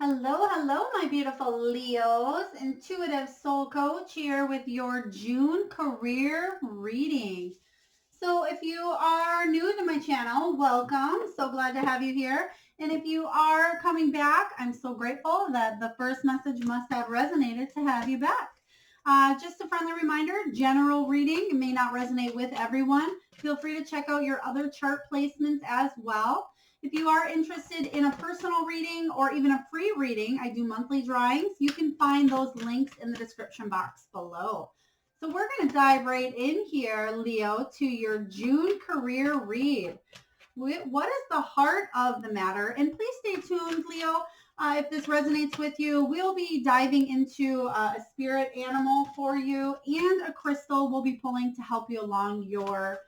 Hello, hello, my beautiful Leos. Intuitive Soul Coach here with your June career reading. So, if you are new to my channel, welcome. So glad to have you here. And if you are coming back, I'm so grateful that the first message must have resonated to have you back. Just a friendly reminder, general reading may not resonate with everyone. Feel free to check out your other chart placements as well. If you are interested in a personal reading or even a free reading, I do monthly drawings. You can find those links in the description box below. So we're going to dive right in here, Leo, to your June career read. What is the heart of the matter? And please stay tuned, Leo. If this resonates with you, we'll be diving into a spirit animal for you and a crystal we'll be pulling to help you along your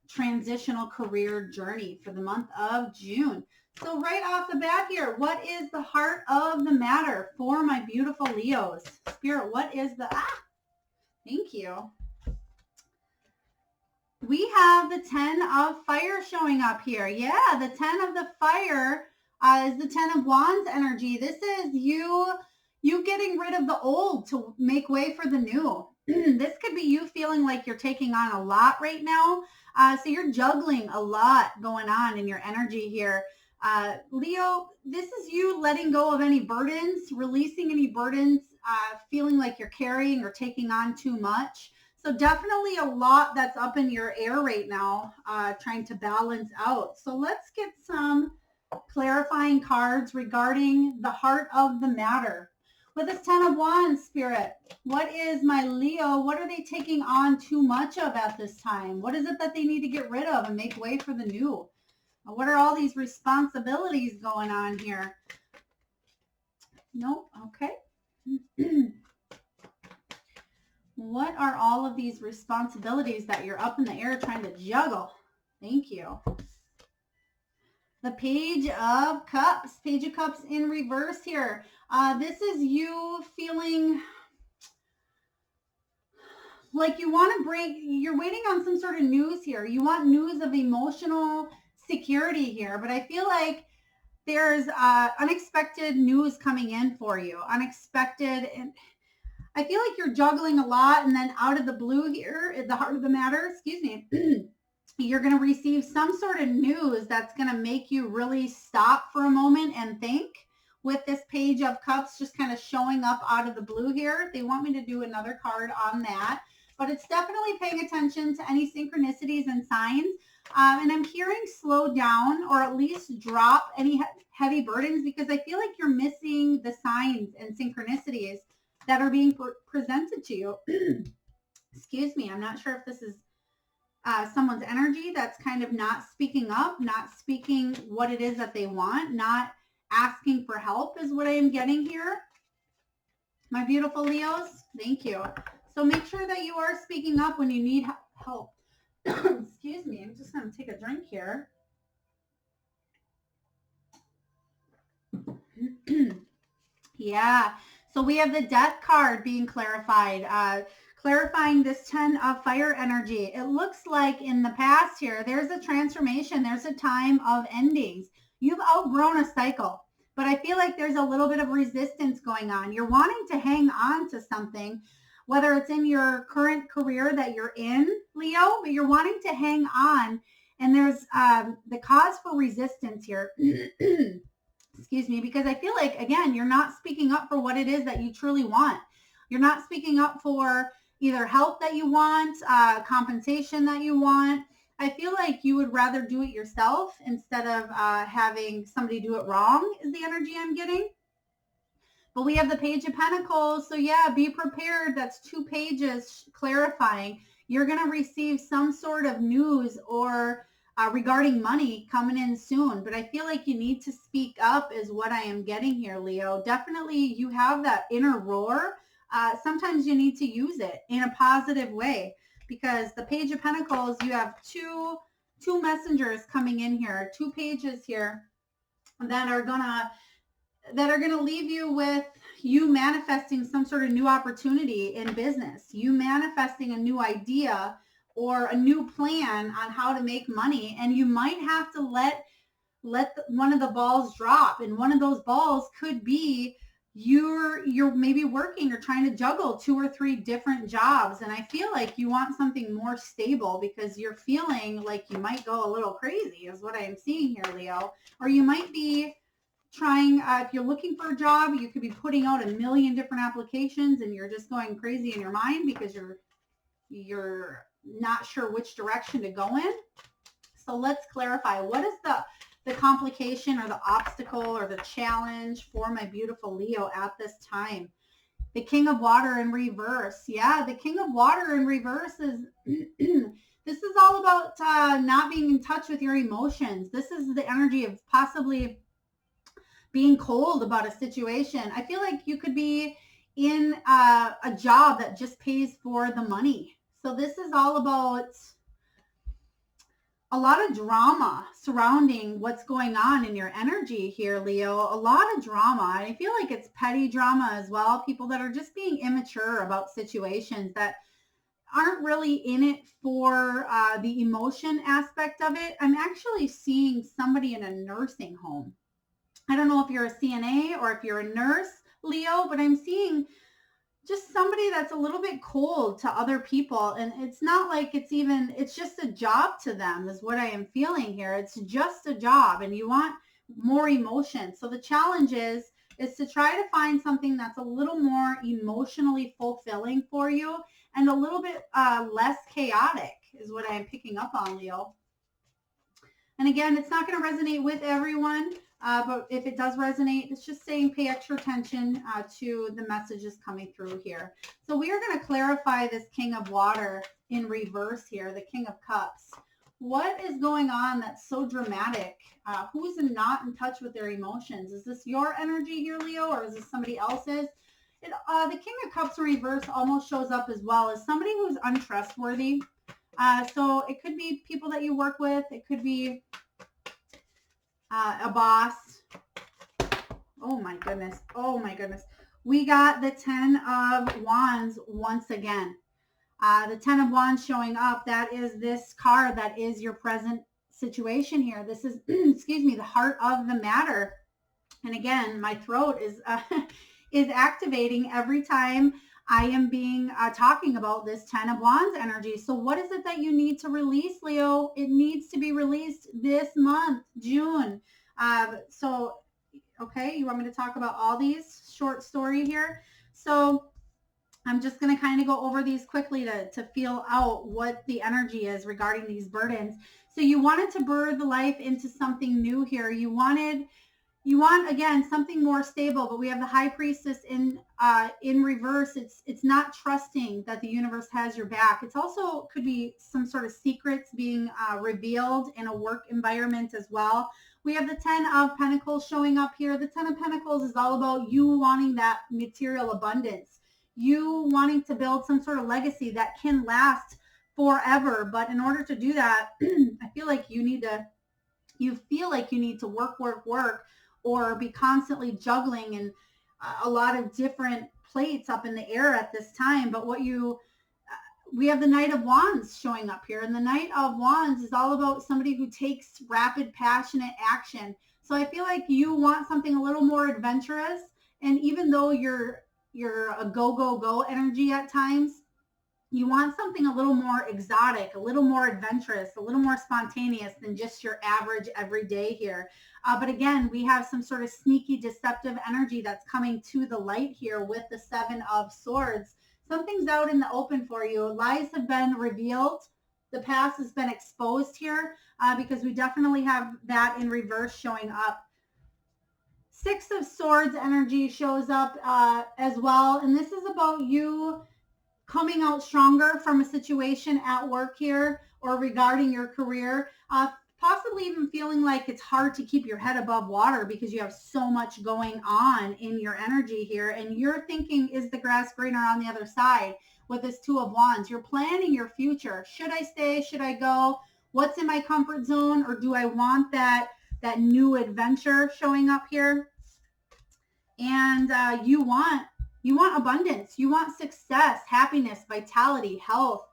transitional career journey for the month of June. So right off the bat here, what is the heart of the matter for my beautiful Leos? Spirit, what is the, thank you. We have the 10 of fire showing up here. Yeah, the 10 of the fire is the 10 of wands energy. This is you getting rid of the old to make way for the new. This could be you feeling like you're taking on a lot right now. So you're juggling a lot going on in your energy here. Leo, this is you letting go of any burdens, releasing any burdens, feeling like you're carrying or taking on too much. So definitely a lot that's up in your air right now, trying to balance out. So let's get some clarifying cards regarding the heart of the matter. With this 10 of wands, Spirit, what is my Leo? What are they taking on too much of at this time? What is it that they need to get rid of and make way for the new? What are all these responsibilities going on here? Nope. Okay. What are all of these responsibilities that you're up in the air trying to juggle? Thank you. The Page of Cups. Page of Cups in reverse here. This is you feeling like you want to break, you're waiting on some sort of news here. You want news of emotional security here, but I feel like there's unexpected news coming in for you. Unexpected, and I feel like you're juggling a lot, and then out of the blue here, at the heart of the matter, excuse me, you're going to receive some sort of news that's going to make you really stop for a moment and think. With this Page of Cups just kind of showing up out of the blue here, they want me to do another card on that. But it's definitely paying attention to any synchronicities and signs. And I'm hearing slow down or at least drop any heavy burdens, because I feel like you're missing the signs and synchronicities that are being presented to you. Excuse me. I'm not sure if this is someone's energy that's kind of not speaking up, not speaking what it is that they want, not asking for help is what I am getting here. My beautiful Leos, thank you. So make sure that you are speaking up when you need help. Excuse me, I'm just going to take a drink here. Yeah, so we have the Death card being clarified. Clarifying this 10 of fire energy. It looks like in the past here, there's a transformation. There's a time of endings. You've outgrown a cycle, but I feel like there's a little bit of resistance going on. You're wanting to hang on to something, whether it's in your current career that you're in, Leo, but you're wanting to hang on. And there's the cause for resistance here. Excuse me, because I feel like, again, you're not speaking up for what it is that you truly want. You're not speaking up for either help that you want, compensation that you want. I feel like you would rather do it yourself instead of having somebody do it wrong is the energy I'm getting. But we have the Page of Pentacles. So yeah, be prepared. That's 2 pages clarifying. You're going to receive some sort of news or regarding money coming in soon. But I feel like you need to speak up is what I am getting here, Leo. Definitely you have that inner roar. Sometimes you need to use it in a positive way, because the Page of Pentacles, you have two messengers coming in here, 2 pages here that are gonna leave you with you manifesting some sort of new opportunity in business, you manifesting a new idea or a new plan on how to make money, and you might have to let let one of the balls drop. And one of those balls could be you're maybe working or trying to juggle 2 or 3 different jobs. And I feel like you want something more stable because you're feeling like you might go a little crazy is what I am seeing here, Leo. Or you might be trying, if you're looking for a job, you could be putting out a million different applications and you're just going crazy in your mind because you're not sure which direction to go in. So let's clarify, what is the complication or the obstacle or the challenge for my beautiful Leo at this time? The King of Water in reverse. Yeah, the King of Water in reverse is, this is all about not being in touch with your emotions. This is the energy of possibly being cold about a situation. I feel like you could be in a job that just pays for the money. So this is all about a lot of drama surrounding what's going on in your energy here, Leo. A lot of drama. I feel like it's petty drama as well. People that are just being immature about situations that aren't really in it for the emotion aspect of it. I'm actually seeing somebody in a nursing home. I don't know if you're a CNA or if you're a nurse, Leo, but I'm seeing just somebody that's a little bit cold to other people. And it's not like it's just a job to them is what I am feeling here. It's just a job and you want more emotion. So the challenge is to try to find something that's a little more emotionally fulfilling for you and a little bit less chaotic is what I am picking up on, Leo. And again, it's not going to resonate with everyone. But if it does resonate, it's just saying pay extra attention to the messages coming through here. So we are going to clarify this King of Water in reverse here, the King of Cups. What is going on that's so dramatic? Who's not in touch with their emotions? Is this your energy here, Leo, or is this somebody else's? The King of Cups in reverse almost shows up as well as somebody who's untrustworthy. So it could be people that you work with. It could be a boss. Oh my goodness. Oh my goodness. We got the 10 of Wands once again. The 10 of Wands showing up. That is this card that is your present situation here. This is, excuse me, the heart of the matter. And again, my throat is is activating every time I am being talking about this 10 of Wands energy. So what is it that you need to release, Leo? It needs to be released this month, June. Okay, you want me to talk about all these? Short story here. So I'm just going to kind of go over these quickly to feel out what the energy is regarding these burdens. So you wanted to birth life into something new here. You want, again, something more stable, but we have the High Priestess in reverse. It's not trusting that the universe has your back. It's also could be some sort of secrets being revealed in a work environment as well. We have the 10 of Pentacles showing up here. The 10 of Pentacles is all about you wanting that material abundance, you wanting to build some sort of legacy that can last forever. But in order to do that, I feel like you need to work, or be constantly juggling and a lot of different plates up in the air at this time. But we have the Knight of Wands showing up here. And the Knight of Wands is all about somebody who takes rapid, passionate action. So I feel like you want something a little more adventurous. And even though you're a go energy at times, you want something a little more exotic, a little more adventurous, a little more spontaneous than just your average everyday here. But again, we have some sort of sneaky, deceptive energy that's coming to the light here with the 7 of Swords. Something's out in the open for you. Lies have been revealed. The past has been exposed here because we definitely have that in reverse showing up. 6 of Swords energy shows up as well. And this is about you coming out stronger from a situation at work here or regarding your career. Possibly even feeling like it's hard to keep your head above water because you have so much going on in your energy here. And you're thinking, is the grass greener on the other side with this 2 of Wands? You're planning your future. Should I stay? Should I go? What's in my comfort zone? Or do I want that new adventure showing up here? And you want abundance. You want success, happiness, vitality, health.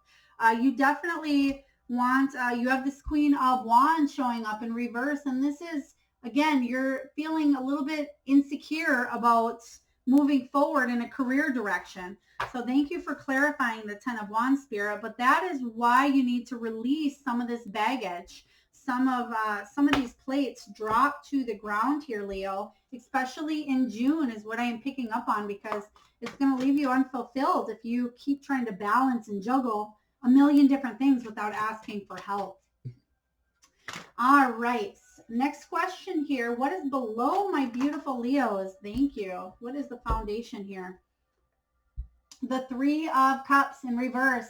You definitely want, you have this Queen of Wands showing up in reverse. And this is Again, you're feeling a little bit insecure about moving forward in a career direction. So thank you for clarifying the 10 of Wands, Spirit, but that is why you need to release some of this baggage. Some of these plates drop to the ground here, Leo, especially in June is what I am picking up on, because it's going to leave you unfulfilled if you keep trying to balance and juggle a million different things without asking for help. All right. Next question here. What is below my beautiful Leos? Thank you. What is the foundation here? The 3 of Cups in reverse.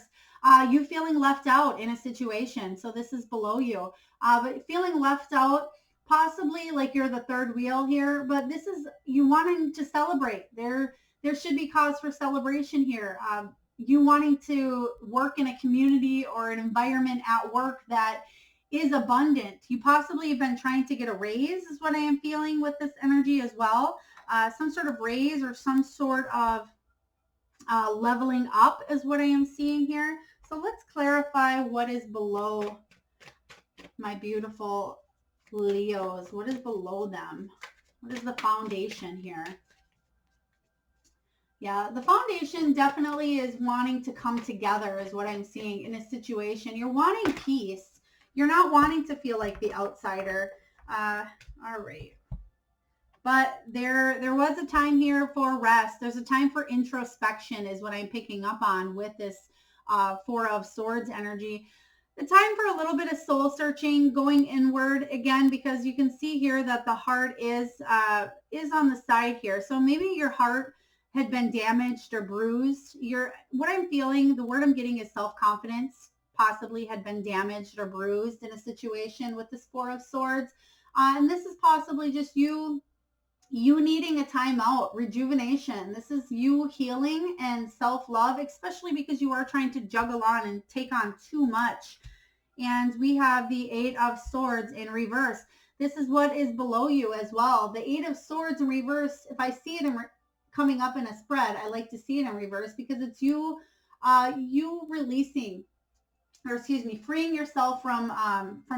You feeling left out in a situation. So this is below you. But feeling left out, possibly like you're the third wheel here. But this is you wanting to celebrate. There should be cause for celebration here. You wanting to work in a community or an environment at work that is abundant. You possibly have been trying to get a raise is what I am feeling with this energy as well. Some sort of raise or some sort of leveling up is what I am seeing here. So let's clarify what is below my beautiful Leos. What is below them? What is the foundation here? Yeah, the foundation definitely is wanting to come together is what I'm seeing in a situation. You're wanting peace. You're not wanting to feel like the outsider. All right. But there was a time here for rest. There's a time for introspection is what I'm picking up on with this 4 of Swords energy. The time for a little bit of soul searching, going inward again, because you can see here that the heart is on the side here. So maybe your heart had been damaged or bruised. What I'm feeling, the word I'm getting is self-confidence, possibly had been damaged or bruised in a situation with this 4 of Swords. And this is possibly just you needing a time out, rejuvenation. This is you healing and self-love, especially because you are trying to juggle on and take on too much. And we have the 8 of Swords in reverse. This is what is below you as well. The 8 of Swords in reverse, if I see it coming up in a spread, I like to see it in reverse because it's you releasing, or excuse me, freeing yourself from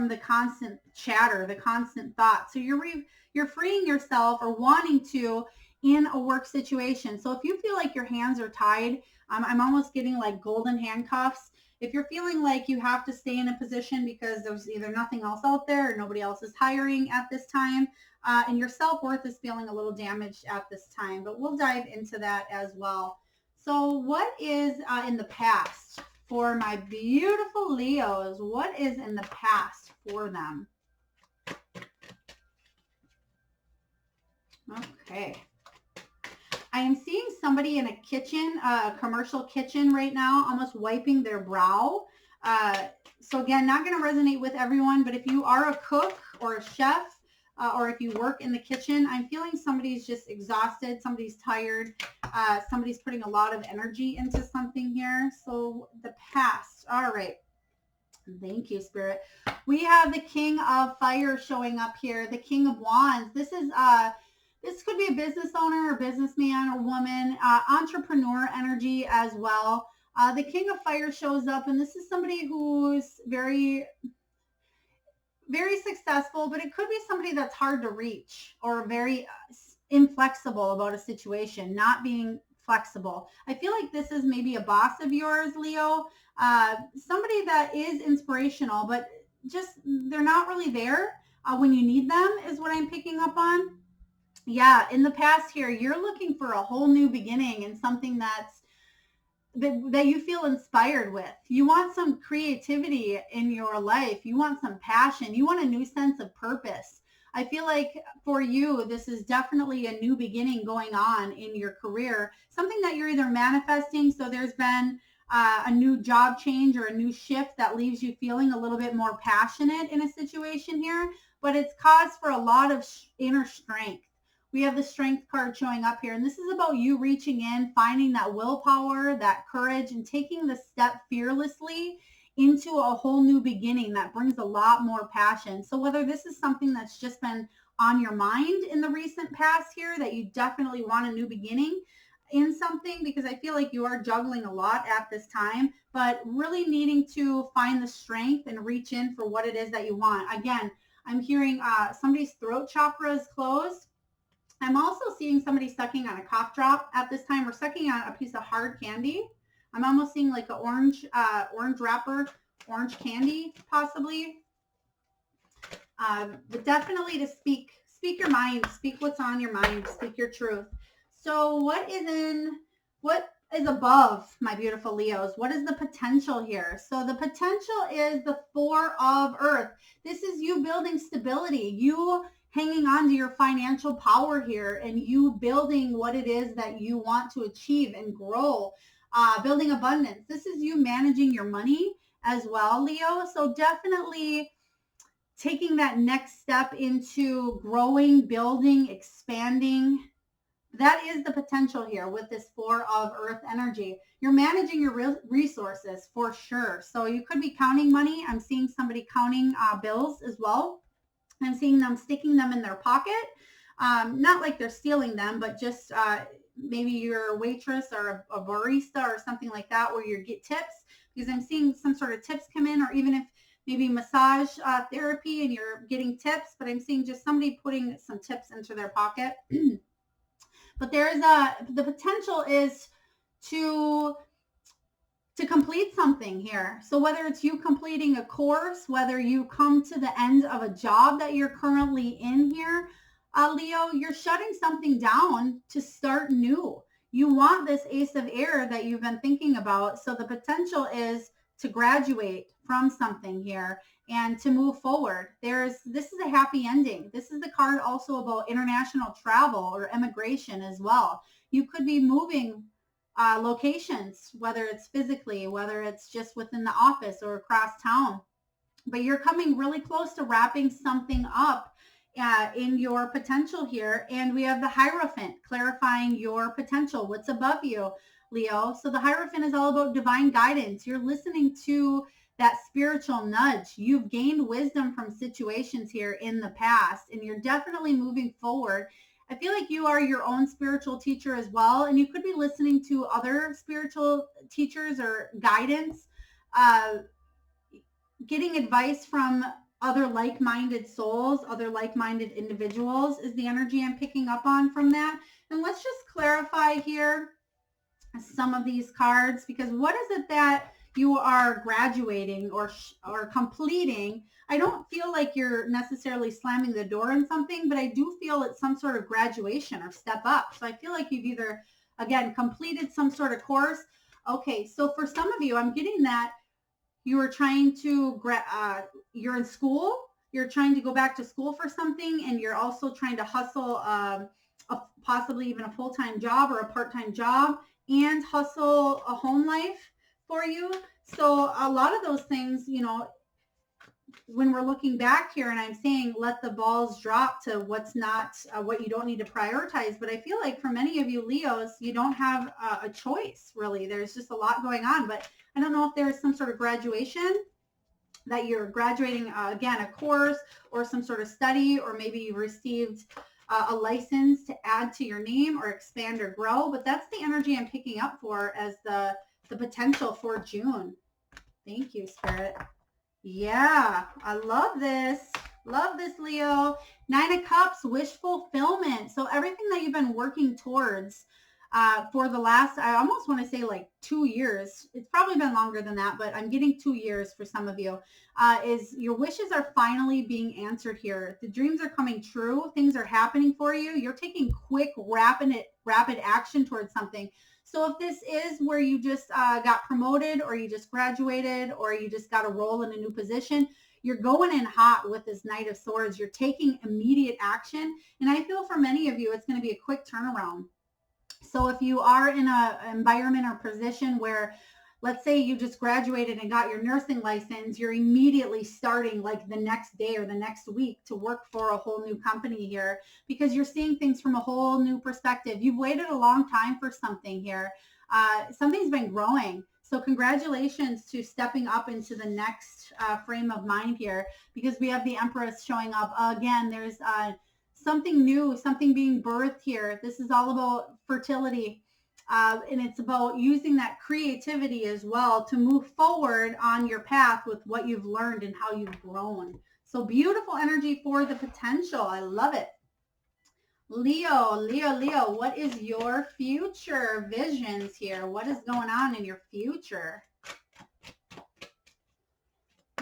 the constant chatter, the constant thought. So you're freeing yourself or wanting to in a work situation. So if you feel like your hands are tied, I'm almost getting like golden handcuffs. If you're feeling like you have to stay in a position because there's either nothing else out there or nobody else is hiring at this time, and your self-worth is feeling a little damaged at this time, but we'll dive into that as well. So what is in the past for my beautiful Leos? What is in the past for them? Okay. I am seeing somebody in a kitchen, a commercial kitchen right now, almost wiping their brow. So again, not going to resonate with everyone, but if you are a cook or a chef, or if you work in the kitchen, I'm feeling somebody's just exhausted, somebody's tired, somebody's putting a lot of energy into something here. So the past. All right. Thank you, Spirit. We have the King of Fire showing up here, the King of Wands. This could be a business owner or businessman or woman, entrepreneur energy as well. The King of Fire shows up, and this is somebody who's very, very successful, but it could be somebody that's hard to reach or very inflexible about a situation, not being flexible. I feel like this is maybe a boss of yours, Leo, somebody that is inspirational, but just they're not really there when you need them is what I'm picking up on. Yeah, in the past here, you're looking for a whole new beginning and something that you feel inspired with. You want some creativity in your life. You want some passion. You want a new sense of purpose. I feel like for you, this is definitely a new beginning going on in your career, something that you're either manifesting. So there's been a new job change or a new shift that leaves you feeling a little bit more passionate in a situation here, but it's cause for a lot of inner strength. We have the Strength card showing up here, and this is about you reaching in, finding that willpower, that courage, and taking the step fearlessly into a whole new beginning that brings a lot more passion. So whether this is something that's just been on your mind in the recent past here, that you definitely want a new beginning in something, because I feel like you are juggling a lot at this time, but really needing to find the strength and reach in for what it is that you want. Again, I'm hearing somebody's throat chakra is closed. I'm also seeing somebody sucking on a cough drop at this time, or sucking on a piece of hard candy. I'm almost seeing like an orange wrapper, orange candy possibly. But definitely to speak your mind, speak what's on your mind, speak your truth. So what is above, my beautiful Leos? What is the potential here? So the potential is the 4 of Earth. This is you building stability, you hanging on to your financial power here, and you building what it is that you want to achieve and grow, building abundance. This is you managing your money as well, Leo. So definitely taking that next step into growing, building, expanding. That is the potential here with this 4 of Earth energy. You're managing your resources for sure. So you could be counting money. I'm seeing somebody counting bills as well. I'm seeing them sticking them in their pocket. Not like they're stealing them, but just maybe you're a waitress or a barista or something like that, where you get tips, because I'm seeing some sort of tips come in, or even if maybe massage therapy and you're getting tips, but I'm seeing just somebody putting some tips into their pocket. But the potential is to complete something here. So whether it's you completing a course, whether you come to the end of a job that you're currently in here, Leo, you're shutting something down to start new. You want this Ace of Air that you've been thinking about. So the potential is to graduate from something here and to move forward. This is a happy ending. This is the card also about international travel or immigration as well. You could be moving locations, whether it's physically, whether it's just within the office or across town. But you're coming really close to wrapping something up in your potential here. And we have the Hierophant clarifying your potential, what's above you, Leo. So the Hierophant is all about divine guidance. You're listening to that spiritual nudge. You've gained wisdom from situations here in the past, and you're definitely moving forward. I feel like you are your own spiritual teacher as well, and you could be listening to other spiritual teachers or guidance, getting advice from other like-minded souls, other like-minded individuals is the energy I'm picking up on from that. And let's just clarify here some of these cards, because what is it that you are graduating or completing? I don't feel like you're necessarily slamming the door on something, but I do feel it's some sort of graduation or step up. So I feel like you've either, again, completed some sort of course. Okay, so for some of you, I'm getting that you are trying to, you're in school, you're trying to go back to school for something, and you're also trying to hustle possibly even a full-time job or a part-time job, and hustle a home life for you. So a lot of those things, when we're looking back here, and I'm saying let the balls drop to what's not, what you don't need to prioritize. But I feel like for many of you Leos, you don't have a choice, really. There's just a lot going on. But I don't know if there's some sort of graduation that you're graduating, again, a course or some sort of study, or maybe you received a license to add to your name or expand or grow. But that's the energy I'm picking up for as the potential for June. Thank you, Spirit. Yeah, I love this. Love this, Leo. 9 of Cups, wish fulfillment. So everything that you've been working towards for the last, I almost want to say like 2 years. It's probably been longer than that, but I'm getting 2 years for some of you, is your wishes are finally being answered here. The dreams are coming true. Things are happening for you. You're taking quick, rapid action towards something. So if this is where you just got promoted, or you just graduated, or you just got a role in a new position, you're going in hot with this Knight of Swords. You're taking immediate action. And I feel for many of you, it's going to be a quick turnaround. So if you are in an environment or position where, let's say you just graduated and got your nursing license, you're immediately starting like the next day or the next week to work for a whole new company here, because you're seeing things from a whole new perspective. You've waited a long time for something here. Something's been growing. So congratulations to stepping up into the next frame of mind here, because we have the Empress showing up. Again, there's something new, something being birthed here. This is all about fertility. And it's about using that creativity as well to move forward on your path with what you've learned and how you've grown. So beautiful energy for the potential. I love it. Leo, what is your future visions here? What is going on in your future?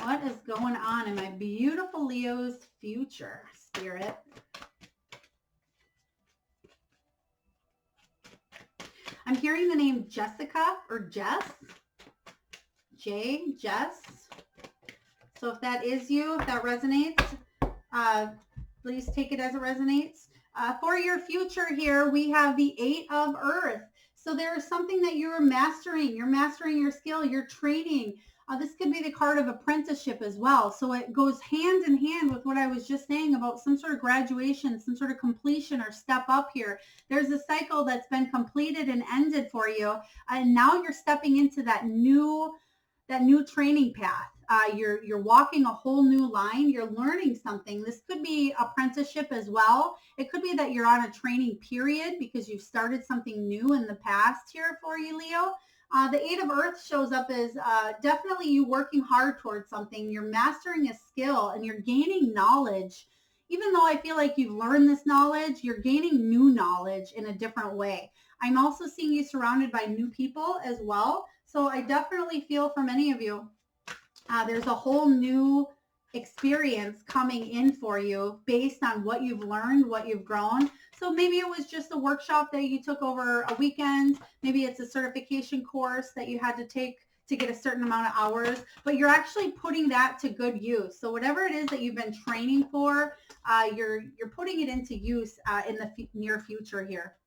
What is going on in my beautiful Leo's future, Spirit? I'm hearing the name Jessica or Jess. Jess. So if that is you, if that resonates, please take it as it resonates. For your future here, we have the 8 of Earth. So there is something that you're mastering. You're mastering your skill. You're training. This could be the card of apprenticeship as well. So it goes hand in hand with what I was just saying about some sort of graduation, some sort of completion or step up here. There's a cycle that's been completed and ended for you. And now you're stepping into that new training path. You're walking a whole new line. You're learning something. This could be apprenticeship as well. It could be that you're on a training period because you've started something new in the past here for you, Leo. The 8 of Earth shows up as definitely you working hard towards something. You're mastering a skill and you're gaining knowledge. Even though I feel like you've learned this knowledge, you're gaining new knowledge in a different way. I'm also seeing you surrounded by new people as well. So I definitely feel for many of you, there's a whole new experience coming in for you based on what you've learned, what you've grown. So maybe it was just a workshop that you took over a weekend. Maybe it's a certification course that you had to take to get a certain amount of hours, but you're actually putting that to good use. So whatever it is that you've been training for, you're putting it into use in the near future here.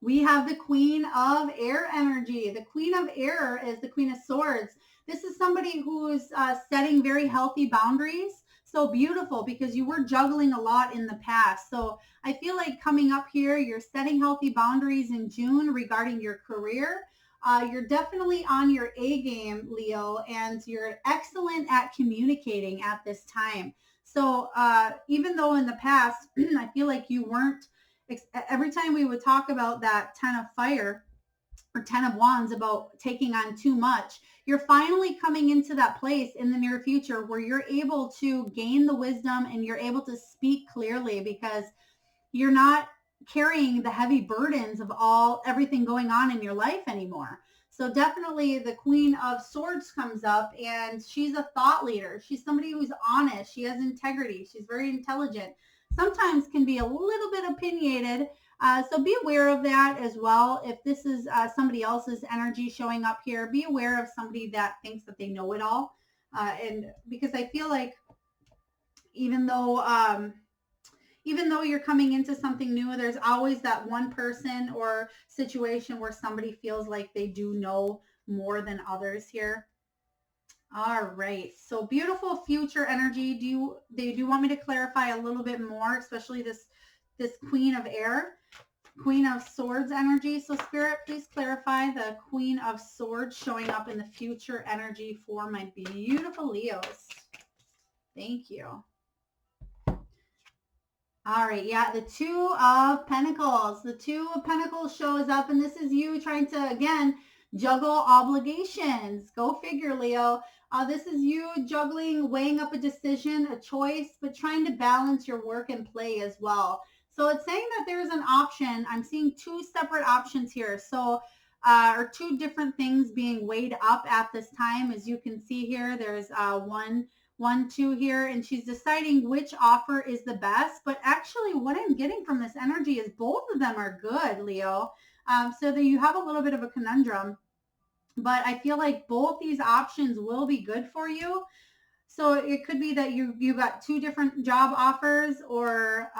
We have the Queen of Air energy. The Queen of Air is the Queen of Swords. This is somebody who's setting very healthy boundaries. So beautiful because you were juggling a lot in the past. So I feel like coming up here, you're setting healthy boundaries in June regarding your career. You're definitely on your A game, Leo, and you're excellent at communicating at this time. So even though in the past, I feel like you weren't, every time we would talk about that 10 of fire or 10 of wands about taking on too much, you're finally coming into that place in the near future where you're able to gain the wisdom and you're able to speak clearly because you're not carrying the heavy burdens of everything going on in your life anymore. So definitely the Queen of Swords comes up and she's a thought leader. She's somebody who's honest. She has integrity. She's very intelligent. Sometimes can be a little bit opinionated. So be aware of that as well. If this is somebody else's energy showing up here, be aware of somebody that thinks that they know it all. And because I feel like even though you're coming into something new, there's always that one person or situation where somebody feels like they do know more than others here. All right. So beautiful future energy. Do you want me to clarify a little bit more, especially this Queen of Air, Queen of Swords energy? So Spirit, please clarify the Queen of Swords showing up in the future energy for my beautiful Leos. Thank you. All right. Yeah. The 2 of Pentacles. The 2 of Pentacles shows up, and this is you trying to, again, juggle obligations. Go figure, Leo. This is you juggling, weighing up a decision, a choice, but trying to balance your work and play as well. So it's saying that there's an option. I'm seeing 2 separate options here. So, or 2 different things being weighed up at this time. As you can see here, there's 1, 2 here, and she's deciding which offer is the best. But actually what I'm getting from this energy is both of them are good, Leo. So that you have a little bit of a conundrum, but I feel like both these options will be good for you. So it could be that you got 2 different job offers, or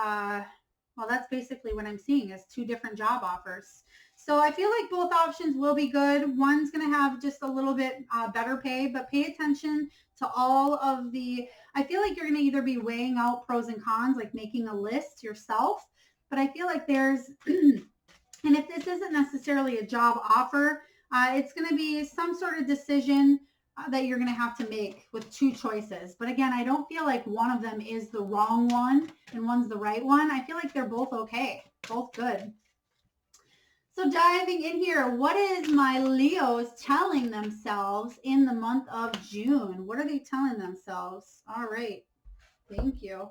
well, that's basically what I'm seeing is 2 different job offers. So I feel like both options will be good. One's going to have just a little bit better pay, but pay attention to all of I feel like you're going to either be weighing out pros and cons, like making a list yourself, but I feel like there's and if this isn't necessarily a job offer, it's going to be some sort of decision that you're going to have to make with 2 choices. But again, I don't feel like one of them is the wrong one and one's the right one. I feel like they're both okay, both good. So diving in here, what is my Leos telling themselves in the month of June? What are they telling themselves? All right. Thank you.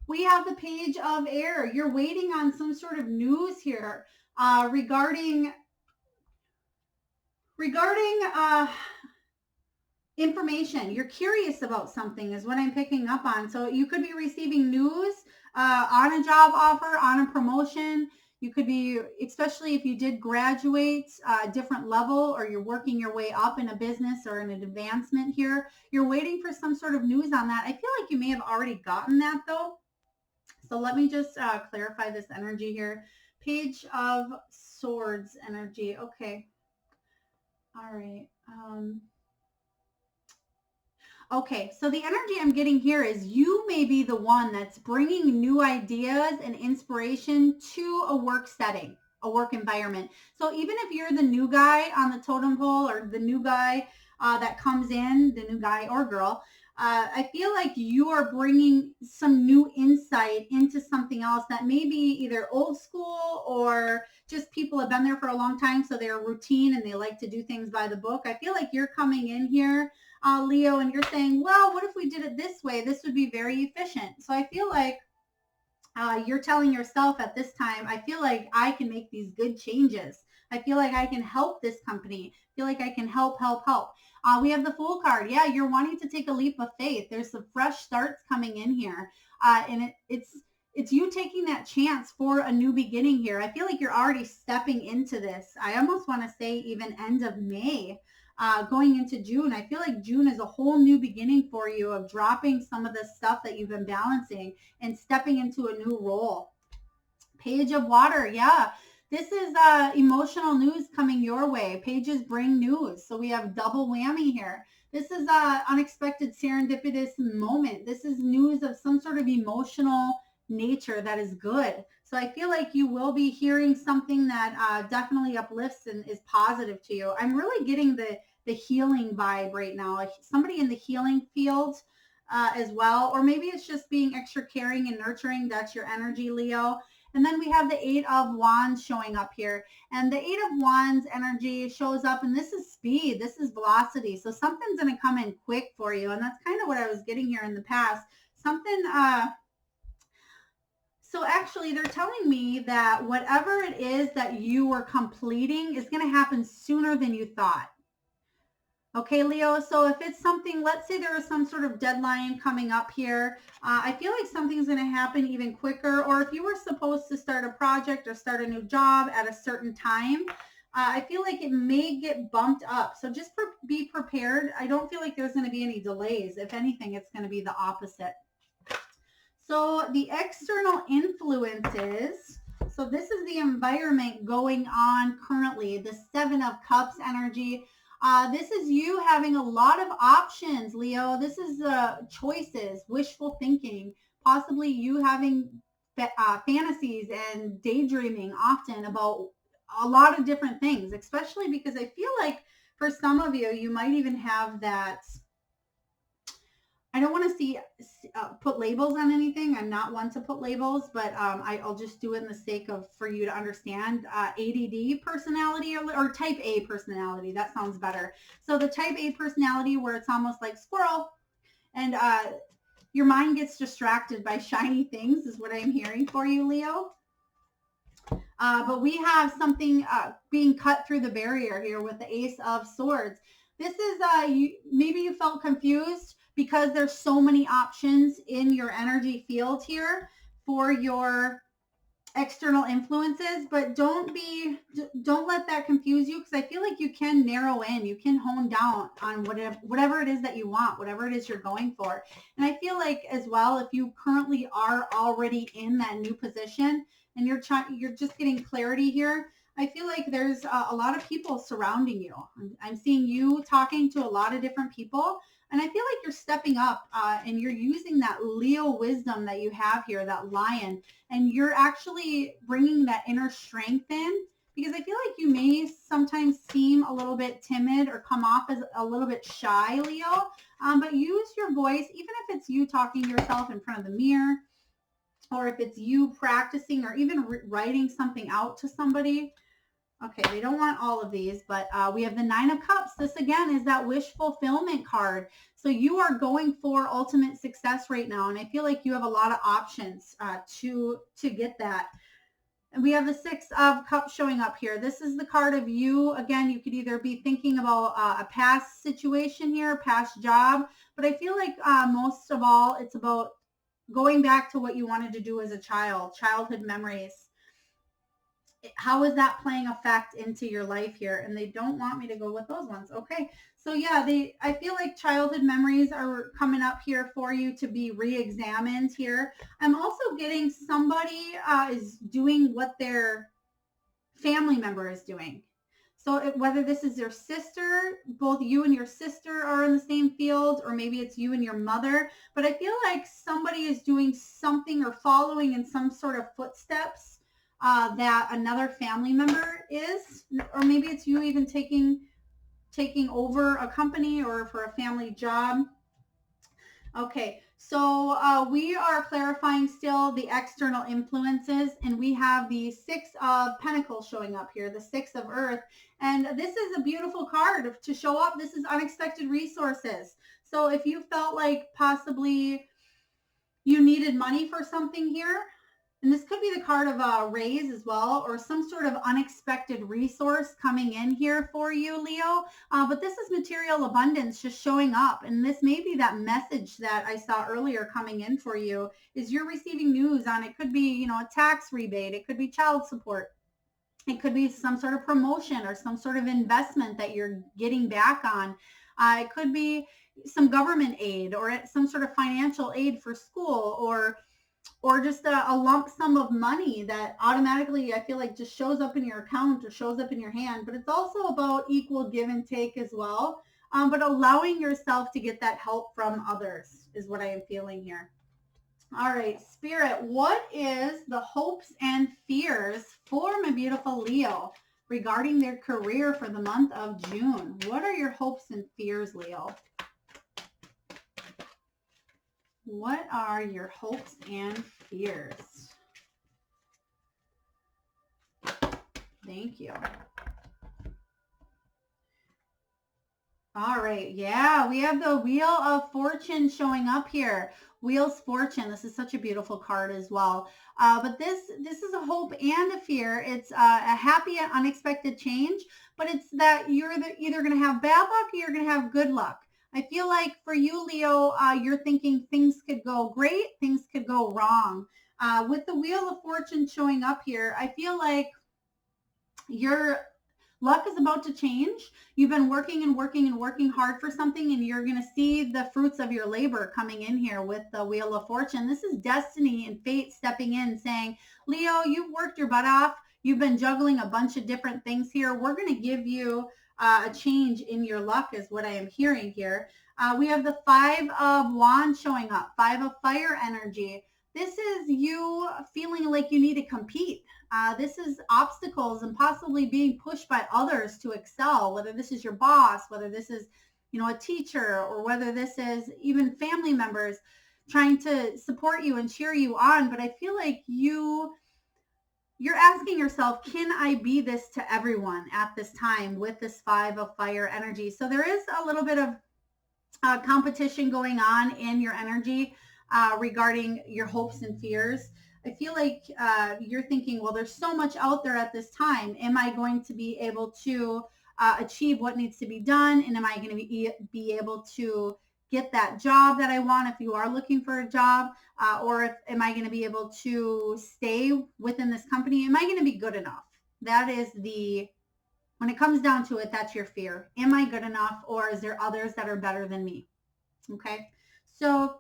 We have the Page of Air. You're waiting on some sort of news here regarding information. You're curious about something is what I'm picking up on. So you could be receiving news on a job offer, on a promotion. You could be, especially if you did graduate a different level or you're working your way up in a business or in an advancement here. You're waiting for some sort of news on that. I feel like you may have already gotten that though. So let me just clarify this energy here. Page of Swords energy. Okay. All right. Okay, so the energy I'm getting here is you may be the one that's bringing new ideas and inspiration to a work setting, a work environment. So even if you're the new guy on the totem pole or the new guy that comes in, the new guy or girl, I feel like you are bringing some new insight into something else that may be either old school or just people have been there for a long time, so they're routine and they like to do things by the book. I feel like you're coming in here, Leo, and you're saying, well, what if we did it this way? This would be very efficient. So I feel like you're telling yourself at this time, I feel like I can make these good changes. I feel like I can help this company. I feel like I can help. We have the Fool card. Yeah, you're wanting to take a leap of faith. There's some fresh starts coming in here. And it's you taking that chance for a new beginning here. I feel like you're already stepping into this. I almost want to say even end of May. Going into June, I feel like June is a whole new beginning for you of dropping some of the stuff that you've been balancing and stepping into a new role. Page of Water. Yeah, this is emotional news coming your way. Pages bring news. So we have double whammy here. This is unexpected serendipitous moment. This is news of some sort of emotional nature that is good. So I feel like you will be hearing something that definitely uplifts and is positive to you. I'm really getting the healing vibe right now, like somebody in the healing field as well, or maybe it's just being extra caring and nurturing. That's your energy, Leo. And then we have the Eight of Wands showing up here. And the Eight of Wands energy shows up, and this is speed. This is velocity. So something's going to come in quick for you. And that's kind of what I was getting here in the past. Something, so actually they're telling me that whatever it is that you were completing is going to happen sooner than you thought. Okay, Leo, so if it's something, let's say there is some sort of deadline coming up here, I feel like something's going to happen even quicker. Or if you were supposed to start a project or start a new job at a certain time, I feel like it may get bumped up. So just be prepared. I don't feel like there's going to be any delays. If anything, it's going to be the opposite. So the external influences, so this is the environment going on currently, the Seven of Cups energy. This is you having a lot of options, Leo. This is choices, wishful thinking, possibly you having fantasies and daydreaming often about a lot of different things, especially because I feel like for some of you, you might even have that. I don't want to put labels on anything. I'm not one to put labels, but I'll just do it in the sake of for you to understand ADD personality or type A personality. That sounds better. So the type A personality where it's almost like squirrel and your mind gets distracted by shiny things is what I'm hearing for you, Leo. But we have something being cut through the barrier here with the Ace of Swords. This is maybe you felt confused because there's so many options in your energy field here for your external influences, but don't let that confuse you, because I feel like you can narrow in, you can hone down on whatever it is that you want, whatever it is you're going for. And I feel like as well, if you currently are already in that new position and you're just getting clarity here, I feel like there's a lot of people surrounding you. I'm seeing you talking to a lot of different people. And I feel like you're stepping up and you're using that Leo wisdom that you have here, that lion, and you're actually bringing that inner strength in, because I feel like you may sometimes seem a little bit timid or come off as a little bit shy, Leo, but use your voice, even if it's you talking to yourself in front of the mirror, or if it's you practicing or even writing something out to somebody. Okay, they don't want all of these, but we have the Nine of Cups. This again is that wish fulfillment card. So you are going for ultimate success right now, and I feel like you have a lot of options to get that. And we have the Six of Cups showing up here. This is the card of you. Again, you could either be thinking about a past situation here, past job, but I feel like most of all, it's about going back to what you wanted to do as a child, childhood memories. How is that playing effect into your life here? And they don't want me to go with those ones. Okay. So yeah, I feel like childhood memories are coming up here for you to be re-examined here. I'm also getting somebody is doing what their family member is doing. So whether this is your sister, both you and your sister are in the same field, or maybe it's you and your mother, but I feel like somebody is doing something or following in some sort of footsteps that another family member is, or maybe it's you even taking over a company or for a family job. Okay, so we are clarifying still the external influences, and we have the Six of Pentacles showing up here, the Six of Earth, and this is a beautiful card to show up. This is unexpected resources. So if you felt like possibly you needed money for something here, and this could be the card of a raise as well, or some sort of unexpected resource coming in here for you, Leo. But this is material abundance just showing up. And this may be that message that I saw earlier coming in for you is you're receiving news on, it could be, a tax rebate. It could be child support. It could be some sort of promotion or some sort of investment that you're getting back on. It could be some government aid or some sort of financial aid for school, or just a lump sum of money that automatically I feel like just shows up in your account or shows up in your hand. But it's also about equal give and take as well. But allowing yourself to get that help from others is what I am feeling here. All right, Spirit, what is the hopes and fears for my beautiful Leo regarding their career for the month of June? What are your hopes and fears, Leo? What are your hopes and fears? Thank you. All right. Yeah, we have the Wheel of Fortune showing up here. Wheels Fortune. This is such a beautiful card as well. But this is a hope and a fear. It's a happy and unexpected change, but it's that you're either going to have bad luck or you're going to have good luck. I feel like for you, Leo, you're thinking things could go great, things could go wrong. With the Wheel of Fortune showing up here, I feel like your luck is about to change. You've been working and working and working hard for something, and you're going to see the fruits of your labor coming in here with the Wheel of Fortune. This is destiny and fate stepping in saying, Leo, you've worked your butt off. You've been juggling a bunch of different things here. We're going to give you a change in your luck is what I am hearing here. We have the Five of Wands showing up, Five of Fire energy. This is you feeling like you need to compete. This is obstacles and possibly being pushed by others to excel, whether this is your boss, whether this is, a teacher, or whether this is even family members trying to support you and cheer you on. But I feel like you're asking yourself, can I be this to everyone at this time with this Five of Fire energy? So there is a little bit of competition going on in your energy regarding your hopes and fears. I feel like you're thinking, well, there's so much out there at this time. Am I going to be able to achieve what needs to be done? And am I going to be able to get that job that I want if you are looking for a job? Or am I going to be able to stay within this company? Am I going to be good enough? That is when it comes down to it, that's your fear. Am I good enough, or is there others that are better than me? Okay. So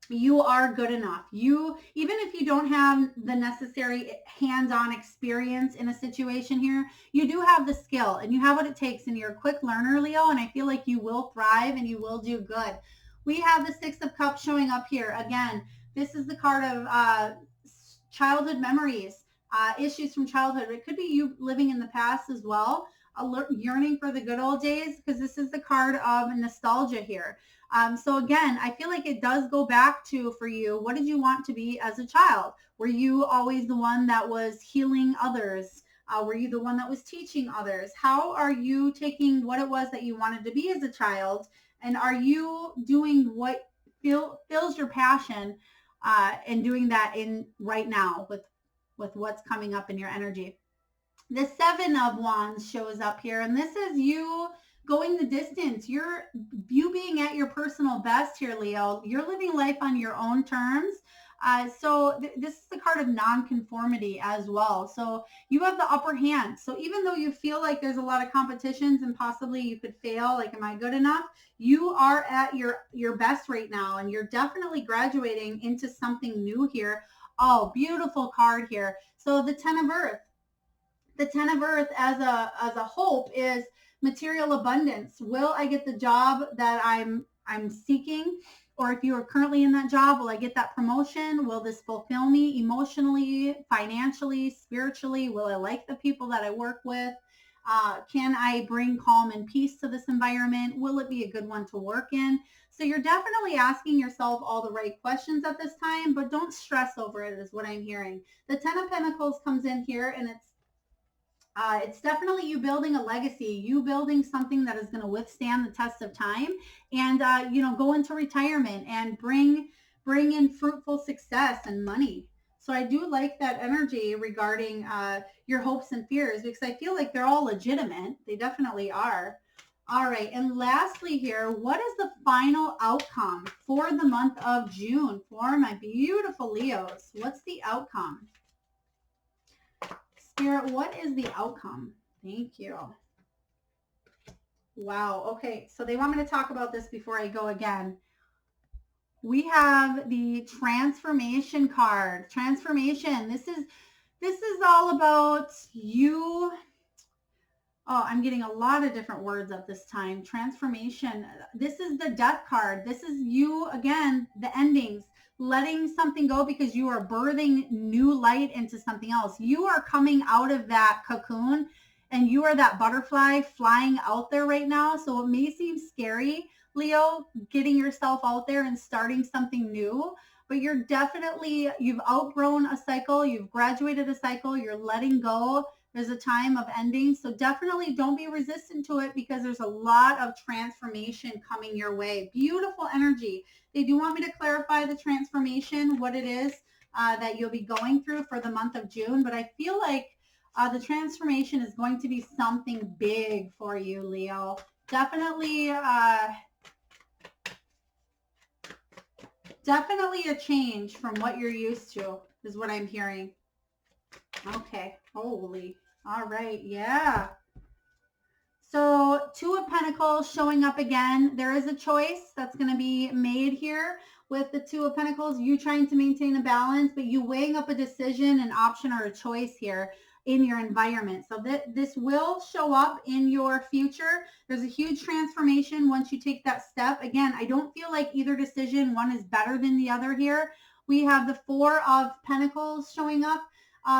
you are good enough. Even if you don't have the necessary hands-on experience in a situation here, you do have the skill and you have what it takes, and you're a quick learner, Leo, and I feel like you will thrive and you will do good. We have the Six of Cups showing up here. Again, this is the card of childhood memories, issues from childhood. It could be you living in the past as well, yearning for the good old days, because this is the card of nostalgia here. So again, I feel like it does go back to, for you, what did you want to be as a child? Were you always the one that was healing others, Were you the one that was teaching others? How are you taking what it was that you wanted to be as a child, and are you doing what fills your passion, and doing that in right now with what's coming up in your energy? The Seven of Wands shows up here, and this is you going the distance. You being at your personal best here, Leo. You're living life on your own terms. So this is the card of non-conformity as well. So you have the upper hand. So even though you feel like there's a lot of competitions and possibly you could fail, like, am I good enough? You are at your best right now, and you're definitely graduating into something new here. Oh, beautiful card here. So the Ten of Earth. The Ten of Earth as a hope is material abundance. Will I get the job that I'm seeking? Or if you are currently in that job, will I get that promotion? Will this fulfill me emotionally, financially, spiritually? Will I like the people that I work with? Can I bring calm and peace to this environment? Will it be a good one to work in? So you're definitely asking yourself all the right questions at this time, but don't stress over it, is what I'm hearing. The Ten of Pentacles comes in here, and it's definitely you building a legacy, you building something that is going to withstand the test of time, and go into retirement and bring in fruitful success and money. So I do like that energy regarding your hopes and fears, because I feel like they're all legitimate. They definitely are. All right. And lastly here, what is the final outcome for the month of June for my beautiful Leos? What's the outcome? Spirit, what is the outcome? Thank you. Wow. Okay. So they want me to talk about this before I go again. We have the transformation card. Transformation. This is all about you. Oh, I'm getting a lot of different words at this time. Transformation. This is the death card. This is you, again, the endings. Letting something go because you are birthing new light into something else. You are coming out of that cocoon, and you are that butterfly flying out there right now. So it may seem scary, Leo, getting yourself out there and starting something new, but you've outgrown a cycle. You've graduated a cycle. You're letting go. There's a time of ending. So definitely don't be resistant to it, because there's a lot of transformation coming your way. Beautiful energy. They do want me to clarify the transformation, what it is that you'll be going through for the month of June. But I feel like the transformation is going to be something big for you, Leo. Definitely a change from what you're used to is what I'm hearing. Okay. Holy. All right. Yeah. So Two of Pentacles showing up again. There is a choice that's going to be made here with the Two of Pentacles. You trying to maintain a balance, but you weighing up a decision, an option, or a choice here in your environment. So this will show up in your future. There's a huge transformation once you take that step. Again, I don't feel like either decision, one is better than the other here. We have the Four of Pentacles showing up.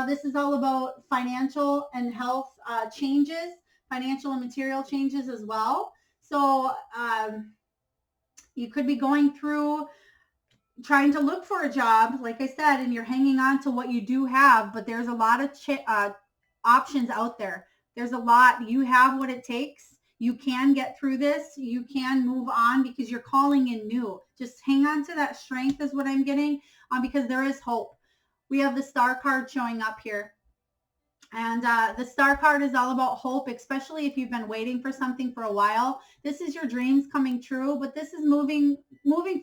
This is all about financial and health changes, financial and material changes as well. So you could be going through trying to look for a job, like I said, and you're hanging on to what you do have, but there's a lot of options out there. There's a lot. You have what it takes. You can get through this. You can move on because you're calling in new. Just hang on to that strength is what I'm getting, because there is hope. We have the Star card showing up here. And the Star card is all about hope, especially if you've been waiting for something for a while. This is your dreams coming true, but this is moving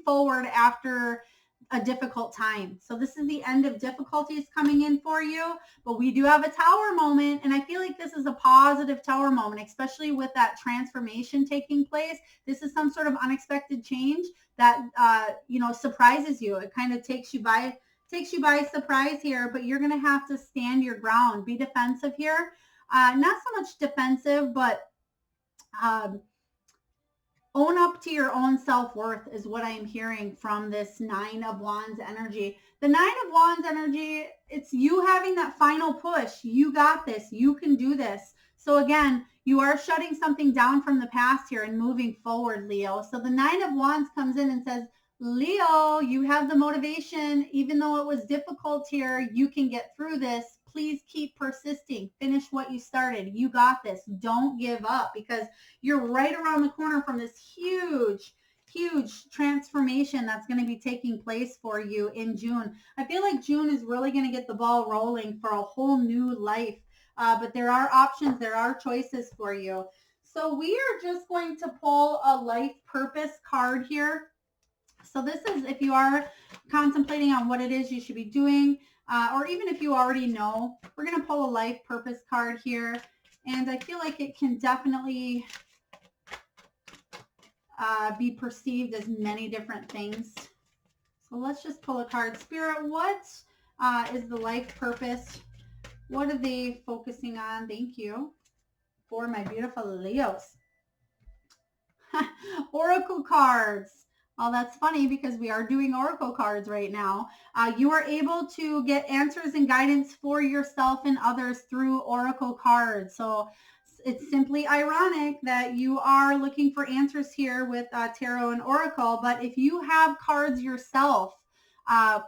forward after a difficult time. So this is the end of difficulties coming in for you, but we do have a Tower moment, and I feel like this is a positive Tower moment, especially with that transformation taking place. This is some sort of unexpected change that surprises you. It kind of takes you by surprise here, but you're going to have to stand your ground, be defensive here. Not so much defensive, but own up to your own self-worth is what I'm hearing from this Nine of Wands energy. The Nine of Wands energy, it's you having that final push. You got this. You can do this. So again, you are shutting something down from the past here and moving forward, Leo. So the Nine of Wands comes in and says, Leo, you have the motivation. Even though it was difficult here, you can get through this. please keep persisting. Finish what you started. You got this. Don't give up, because you're right around the corner from this huge transformation that's going to be taking place for you in June. I feel like June is really going to get the ball rolling for a whole new life. But there are options, there are choices for you. So we are just going to pull a life purpose card here. So this is if you are contemplating on what it is you should be doing, or even if you already know, we're going to pull a life purpose card here. And I feel like it can definitely be perceived as many different things. So let's just pull a card. Spirit, what is the life purpose? What are they focusing on? Thank you for my beautiful Leos. Oracle cards. Oh, that's funny because we are doing oracle cards right now. You are able to get answers and guidance for yourself and others through oracle cards. So it's simply ironic that you are looking for answers here with tarot and oracle. But if you have cards yourself,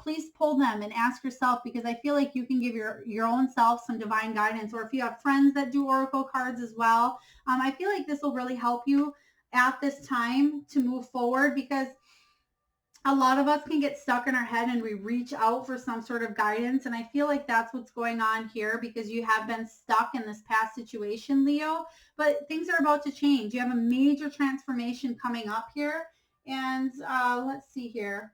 please pull them and ask yourself, because I feel like you can give your own self some divine guidance. Or if you have friends that do oracle cards as well, I feel like this will really help you at this time to move forward, because a lot of us can get stuck in our head and we reach out for some sort of guidance. And I feel like that's what's going on here, because you have been stuck in this past situation, Leo, but things are about to change. You have a major transformation coming up here. And let's see here.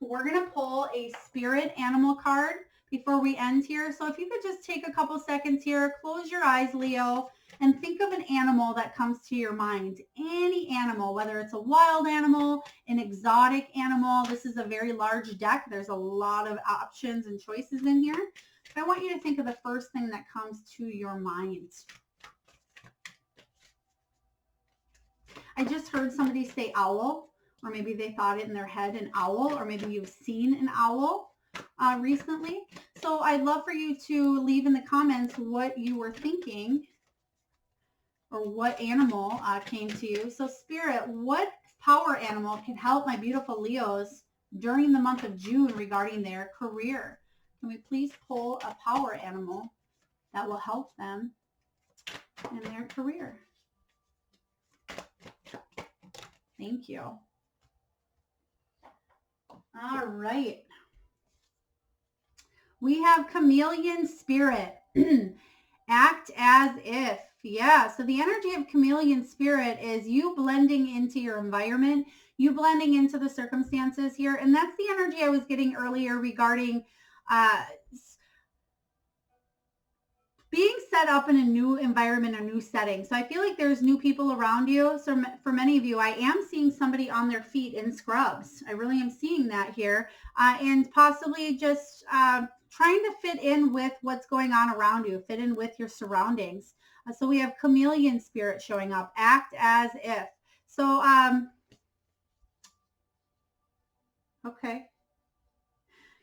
We're going to pull a spirit animal card before we end here. So if you could just take a couple seconds here, close your eyes, Leo, and think of an animal that comes to your mind. Any animal, whether it's a wild animal, an exotic animal. This is a very large deck. There's a lot of options and choices in here. But I want you to think of the first thing that comes to your mind. I just heard somebody say owl, or maybe they thought it in their head, an owl, or maybe you've seen an owl recently. So I'd love for you to leave in the comments what you were thinking, or what animal came to you. So Spirit, what power animal can help my beautiful Leos during the month of June regarding their career? Can we please pull a power animal that will help them in their career? Thank you. All right. We have Chameleon Spirit. Act as if. Yeah, so the energy of Chameleon Spirit is you blending into your environment, you blending into the circumstances here. And that's the energy I was getting earlier regarding being set up in a new environment, a new setting. So I feel like there's new people around you. So for many of you, I am seeing somebody on their feet in scrubs. I really am seeing that here. And possibly just trying to fit in with what's going on around you, fit in with your surroundings. So we have Chameleon Spirit showing up. Act as if. So, okay.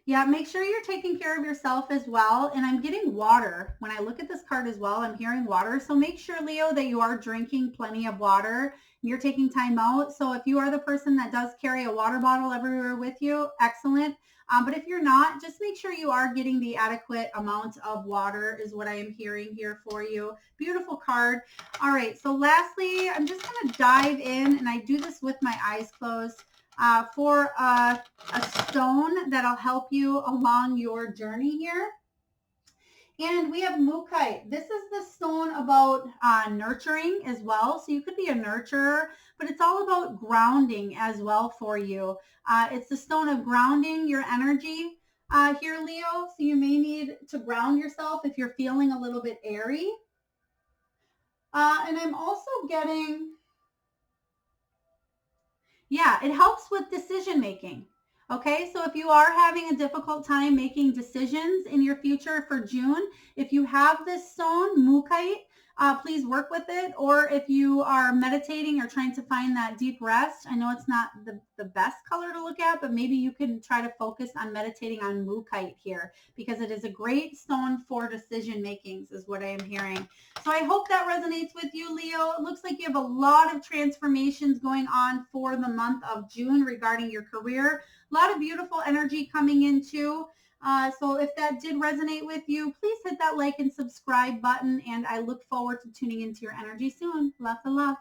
Yeah, make sure you're taking care of yourself as well. And I'm getting water. When I look at this card as well, I'm hearing water. So make sure, Leo, that you are drinking plenty of water. You're taking time out. So if you are the person that does carry a water bottle everywhere with you, excellent. But if you're not, just make sure you are getting the adequate amount of water is what I am hearing here for you. Beautiful card. All right. So lastly, I'm just going to dive in, and I do this with my eyes closed, for a stone that'll help you along your journey here. And we have Mookaite. This is the stone about nurturing as well. So you could be a nurturer, but it's all about grounding as well for you. It's the stone of grounding your energy here, Leo. So you may need to ground yourself if you're feeling a little bit airy. And I'm also getting, yeah, it helps with decision making. Okay, so if you are having a difficult time making decisions in your future for June, if you have this stone, Mookaite, please work with it. Or if you are meditating or trying to find that deep rest, I know it's not the best color to look at, but maybe you can try to focus on meditating on Mookaite here, because it is a great stone for decision makings is what I am hearing. So I hope that resonates with you, Leo. It looks like you have a lot of transformations going on for the month of June regarding your career. A lot of beautiful energy coming in too. So if that did resonate with you, please hit that like and subscribe button. And I look forward to tuning into your energy soon. Lots of love.